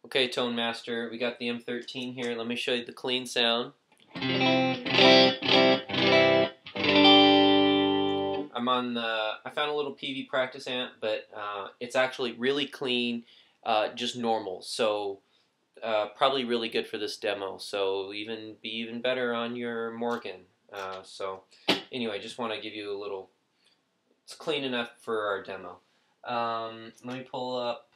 Okay, Tone Master, we got the M13 here. Let me show you the clean sound. I found a little PV practice amp, but it's actually really clean, just normal. So probably really good for this demo. So be even better on your Morgan. So anyway, just want to give you a little. It's clean enough for our demo. Let me pull up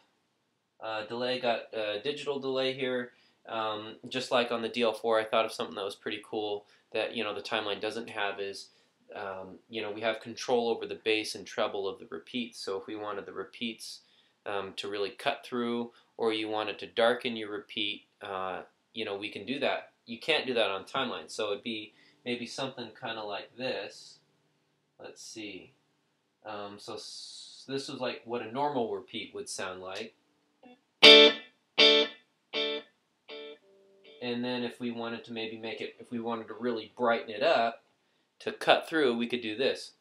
delay. Got a digital delay here. Just like on the DL4, I thought of something that was pretty cool that the timeline doesn't have is we have control over the bass and treble of the repeats. So if we wanted the repeats to really cut through, or you wanted to darken your repeat, we can do that. You can't do that on timeline. So it'd be maybe something kind of like this. Let's see. So this is like what a normal repeat would sound like. And then if we wanted to maybe if we wanted to really brighten it up, to cut through, we could do this.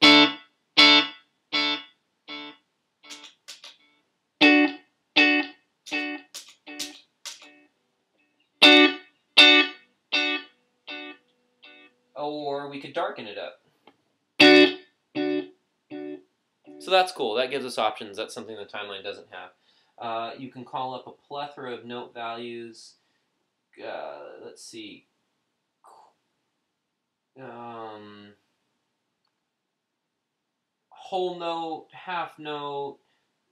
Or we could darken it up. So that's cool. That gives us options. That's something the timeline doesn't have. You can call up a plethora of note values. Let's see. Whole note, half note,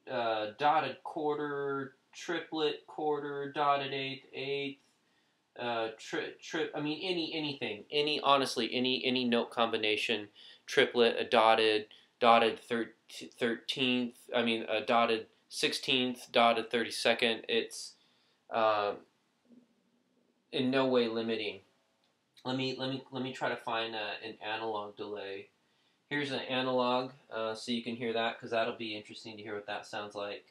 dotted quarter, triplet quarter, dotted eighth, I mean anything, honestly, any note combination, triplet, a dotted 13th, a dotted 16th, dotted 32nd. It's in no way limiting. Let me try to find an analog delay. Here's an analog, so you can hear that, because that'll be interesting to hear what that sounds like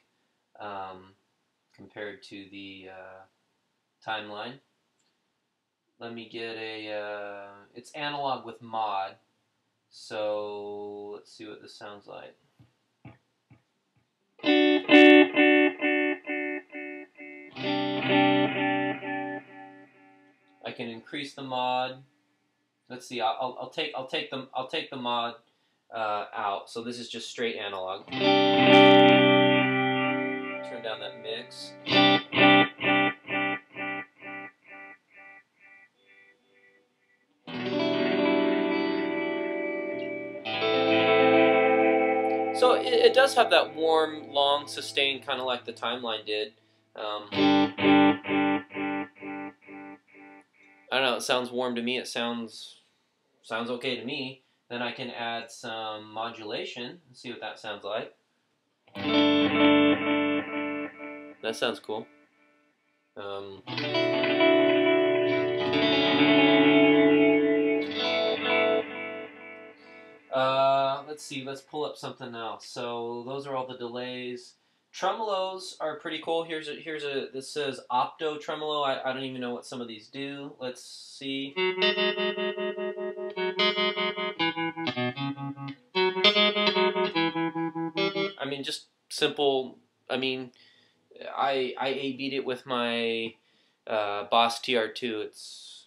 compared to the timeline. Let me get it's analog with mod, so let's see what this sounds like. I can increase the mod. Let's see. I'll take the mod out. So this is just straight analog. Turn down that mix. So it does have that warm, long, sustained, kind of like the timeline did. I don't know, it sounds warm to me. It sounds okay to me. Then I can add some modulation and see what that sounds like. That sounds cool. Let's see, let's pull up something else. So those are all the delays. Tremolos are pretty cool. This says opto tremolo. I don't even know what some of these do. Let's see. I mean, just simple. I mean, I A-beat it with my Boss TR2. It's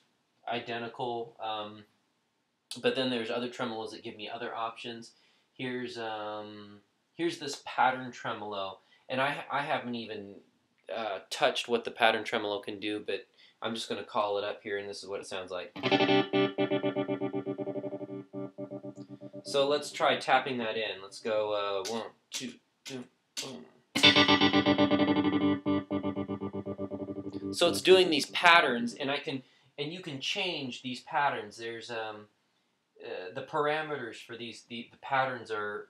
identical. But then there's other tremolos that give me other options. Here's this pattern tremolo, and I haven't even touched what the pattern tremolo can do, but I'm just going to call it up here, and this is what it sounds like. So let's try tapping that in. Let's go 1, 2, 3, boom. So it's doing these patterns, and you can change these patterns. There's the parameters for the patterns are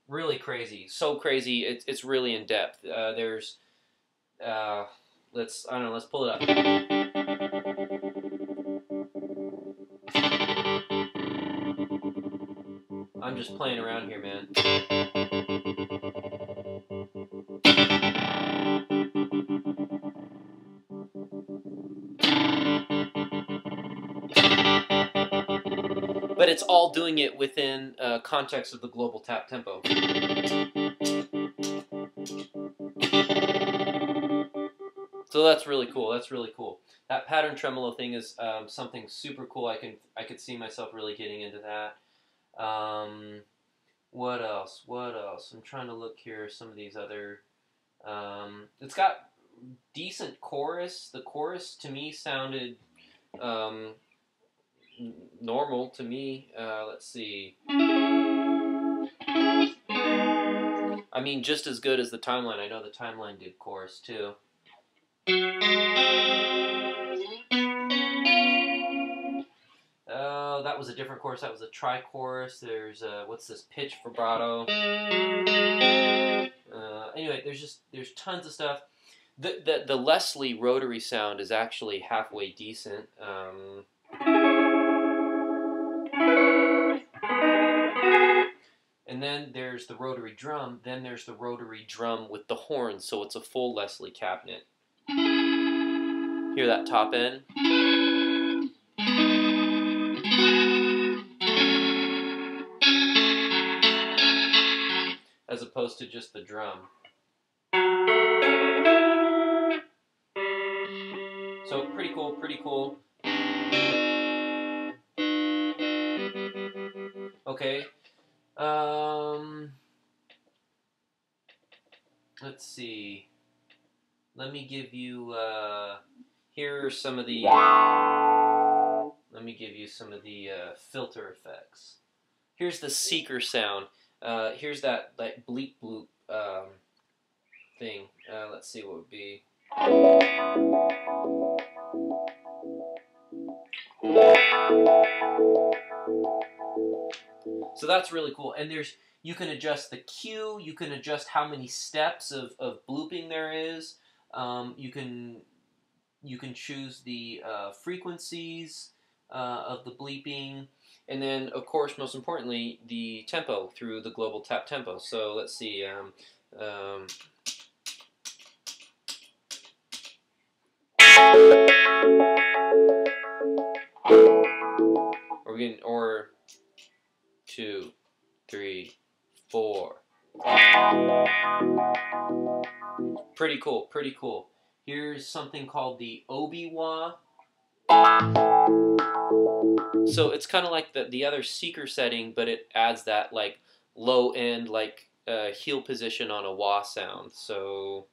really crazy. So crazy, it's really in depth. There's let's pull it up. I'm just playing around here, man. But it's all doing it within context of the global tap tempo. So that's really cool. That's really cool. That pattern tremolo thing is something super cool. I could see myself really getting into that. What else? What else? I'm trying to look here. Some of these other. It's got decent chorus. The chorus to me sounded um, normal to me. Let's see. I mean, just as good as the timeline. I know the timeline did chorus too. That was a different chorus. That was a tri-chorus. There's what's this, pitch vibrato. Anyway, there's tons of stuff. The Leslie rotary sound is actually halfway decent. And then there's the rotary drum. Then there's the rotary drum with the horns, so it's a full Leslie cabinet. Hear that top end? As opposed to just the drum. So pretty cool, pretty cool. Okay. Let's see. Let me give you, here are some of the, let me give you some of the filter effects. Here's the seeker sound. Here's that bleep bloop thing. Let's see what would be. So that's really cool. And you can adjust the cue, you can adjust how many steps of blooping there is. You can choose the frequencies of the bleeping. And then, of course, most importantly, the tempo through the global tap tempo. So let's see. Or 2, 3, 4. Pretty cool, pretty cool. Here's something called the Obi-Wah. So it's kind of like the other seeker setting, but it adds that like low end, like heel position on a wah sound. So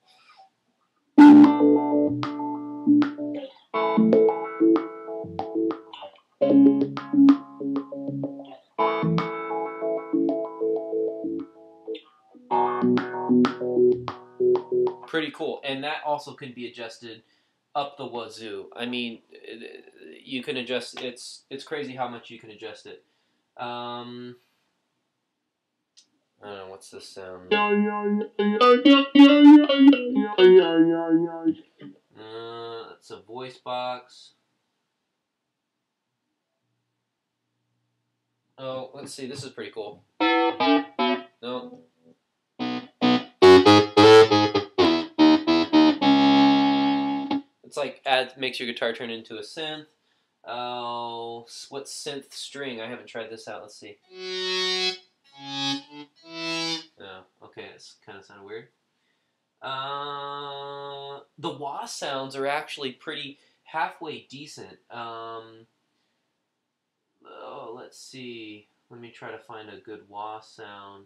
pretty cool. And that also can be adjusted up the wazoo. I mean, you can adjust. It's crazy how much you can adjust it. I don't know, what's this sound? It's a voice box. Oh, let's see. This is pretty cool. No. It's like makes your guitar turn into a synth. Oh, what's synth string? I haven't tried this out. Let's see. Oh, okay, it's kind of sounded weird. The wah sounds are actually pretty halfway decent. Oh, let's see. Let me try to find a good wah sound.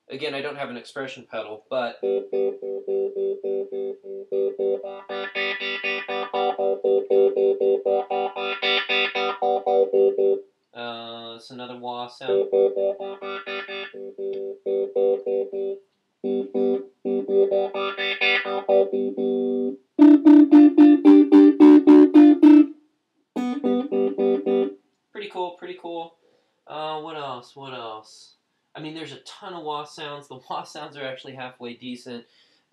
Again, I don't have an expression pedal, but it's another wah sound. Pretty cool, pretty cool. What else? What else? I mean, there's a ton of wah sounds. The wah sounds are actually halfway decent.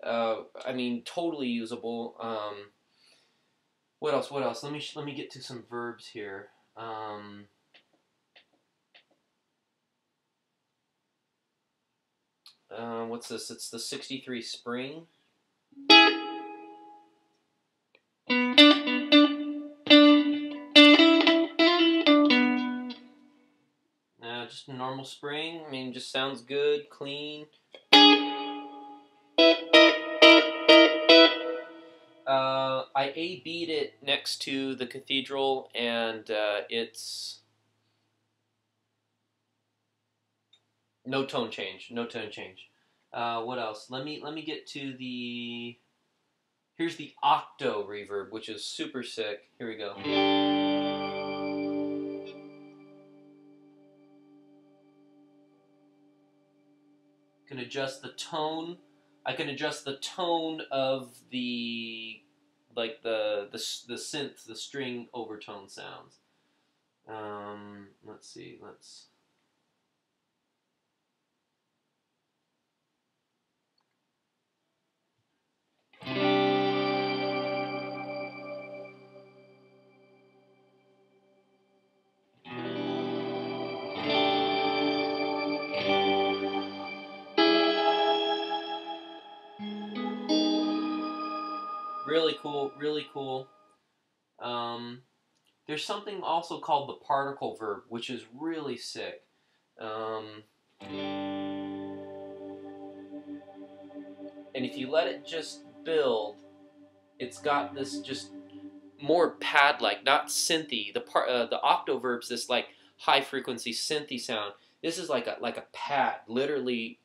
I mean, totally usable. What else? What else? Let me get to some verbs here. What's this? It's the 63 Spring. Just a normal spring. I mean, just sounds good, clean. I A/B'd it next to the cathedral, and it's no tone change. No tone change. What else? Let me get to the. Here's the octo reverb, which is super sick. Here we go. Can adjust the tone. I can adjust the tone of the the synth, the string overtone sounds. Let's see. Let's. Really cool. Really cool. Um, there's something also called the particle verb, which is really sick. Um, and if you let it just build, it's got this just more pad-like, not synthy. The octoverb's this like high frequency synthy sound. This is like a pad. Literally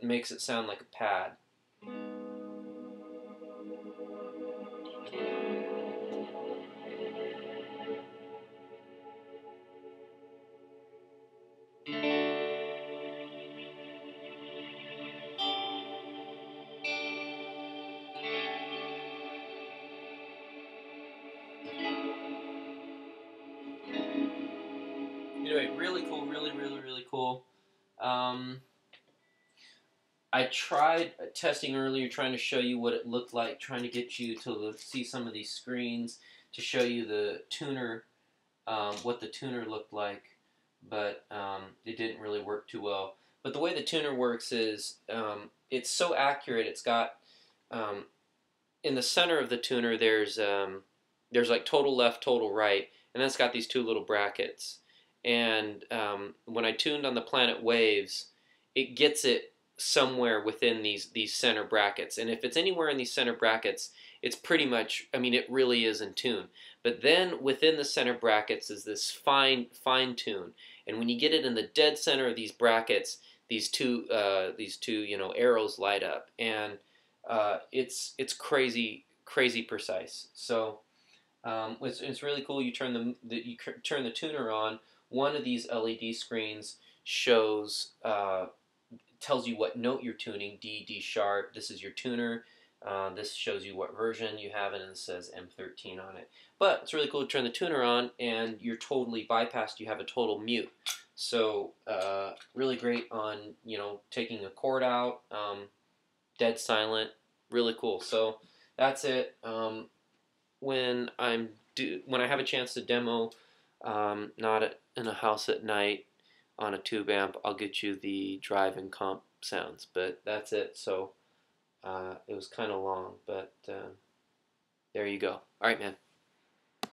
makes it sound like a pad. Anyway, really cool, really cool. Um, I tried testing earlier, trying to show you what it looked like, trying to get you to see some of these screens to show you the tuner, what the tuner looked like, but it didn't really work too well. But the way the tuner works is it's so accurate. It's got um, in the center of the tuner there's like total left, total right, and then it's got these two little brackets. And when I tuned on the Planet Waves, it gets it somewhere within these center brackets. And if it's anywhere in these center brackets, it's pretty much, I mean, it really is in tune. But then within the center brackets is this fine tune. And when you get it in the dead center of these brackets, these two arrows light up, and it's crazy precise. So it's really cool. You turn the tuner on. One of these LED screens shows tells you what note you're tuning, D sharp. This is your tuner. This shows you what version you have, and it says M13 on it. But it's really cool to turn the tuner on, and you're totally bypassed. You have a total mute. So really great on taking a chord out, dead silent. Really cool. So that's it. When I have a chance to demo, not in a house at night on a tube amp, I'll get you the drive and comp sounds. But that's it. So it was kind of long, but there you go. All right, man.